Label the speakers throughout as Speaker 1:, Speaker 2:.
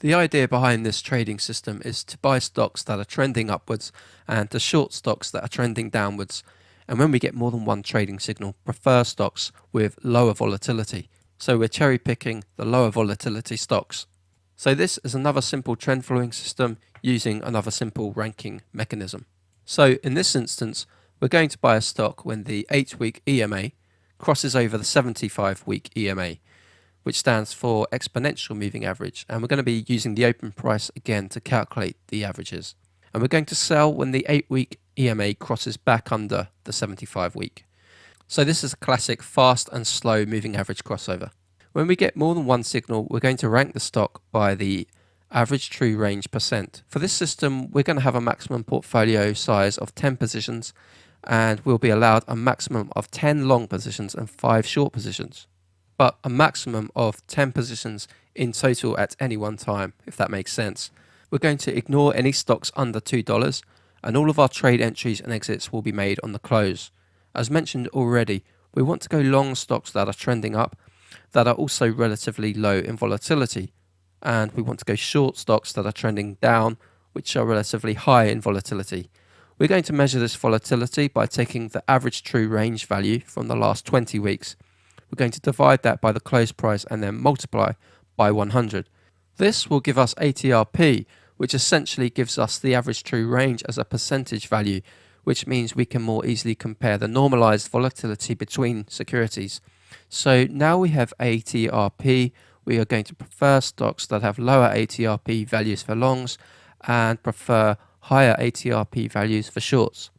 Speaker 1: The idea behind this trading system is to buy stocks that are trending upwards and to short stocks that are trending downwards. And when we get more than one trading signal, prefer stocks with lower volatility. So we're cherry picking the lower volatility stocks. So this is another simple trend following system using another simple ranking mechanism. So in this instance, we're going to buy a stock when the 8-week EMA crosses over the 75-week EMA, which stands for exponential moving average. And we're going to be using the open price again to calculate the averages. And we're going to sell when the 8-week EMA crosses back under the 75-week. So this is a classic fast and slow moving average crossover. When we get more than one signal, we're going to rank the stock by the average true range percent. For this system, we're going to have a maximum portfolio size of 10 positions, and we'll be allowed a maximum of 10 long positions and 5 short positions, but a maximum of 10 positions in total at any one time, if that makes sense. We're going to ignore any stocks under $2, and all of our trade entries and exits will be made on the close. As mentioned already, we want to go long stocks that are trending up, that are also relatively low in volatility, and we want to go short stocks that are trending down, which are relatively high in volatility. We're going to measure this volatility by taking the average true range value from the last 20 weeks. We're going to divide that by the close price and then multiply by 100. This will give us ATRP, which essentially gives us the average true range as a percentage value, which means we can more easily compare the normalized volatility between securities. So now we have ATRP, we are going to prefer stocks that have lower ATRP values for longs and prefer higher ATRP values for shorts.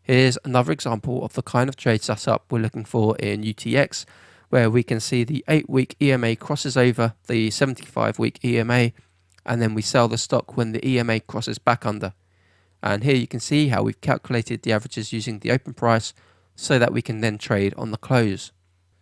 Speaker 1: Here's another example of the kind of trade setup we're looking for in UTX, where we can see the 8-week EMA crosses over the 75-week EMA, and then we sell the stock when the EMA crosses back under. And here you can see how we've calculated the averages using the open price so that we can then trade on the close.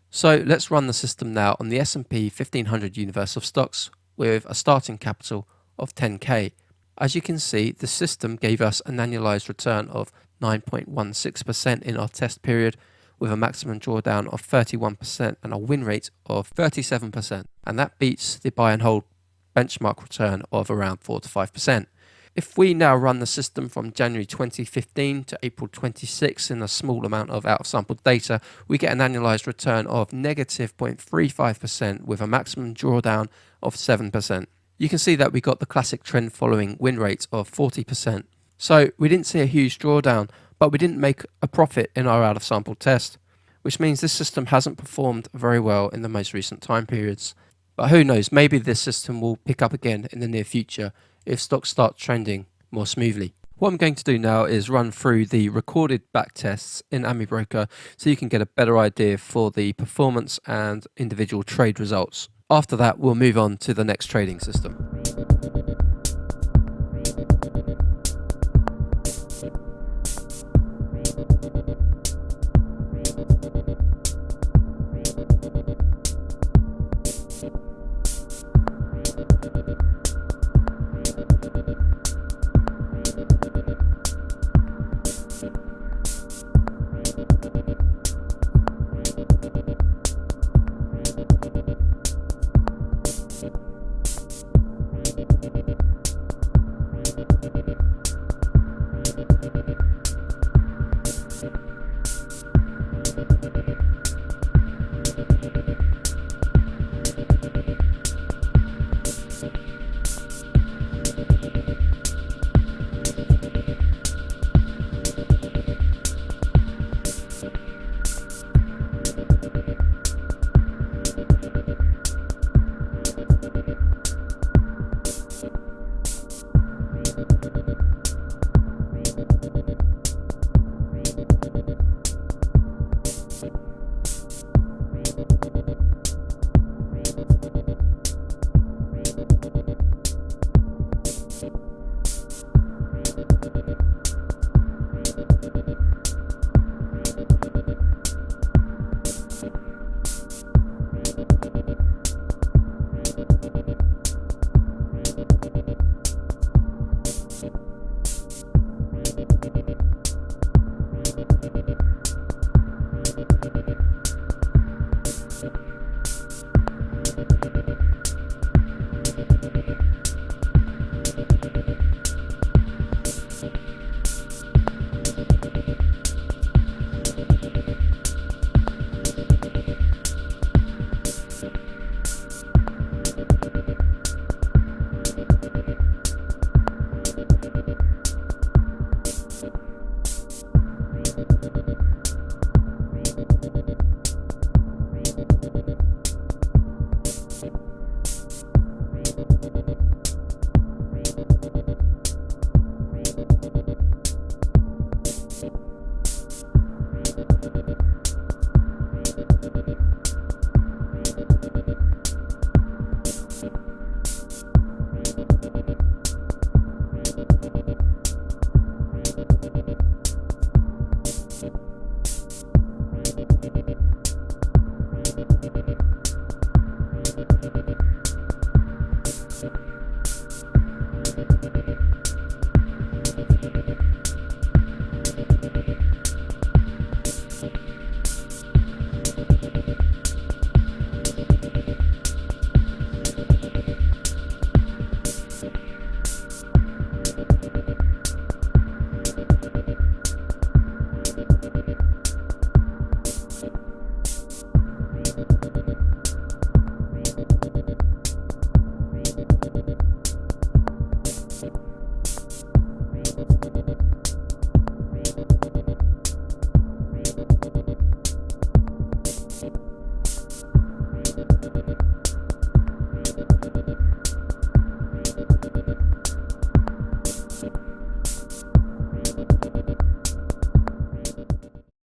Speaker 1: So let's run the system now on the S&P 1500 universe of stocks with a starting capital of 10k. As you can see, the system gave us an annualized return of 9.16% in our test period, with a maximum drawdown of 31% and a win rate of 37%. And that beats the buy and hold benchmark return of around 4 to 5%. If we now run the system from January 2015 to April 26 in a small amount of out-of-sample data, we get an annualized return of negative 0.35% with a maximum drawdown of 7%. You can see that we got the classic trend following win rate of 40%. So we didn't see a huge drawdown, but we didn't make a profit in our out-of-sample test, which means this system hasn't performed very well in the most recent time periods. But who knows, maybe this system will pick up again in the near future if stocks start trending more smoothly. What I'm going to do now is run through the recorded back tests in AmiBroker so you can get a better idea for the performance and individual trade results. After that, we'll move on to the next trading system.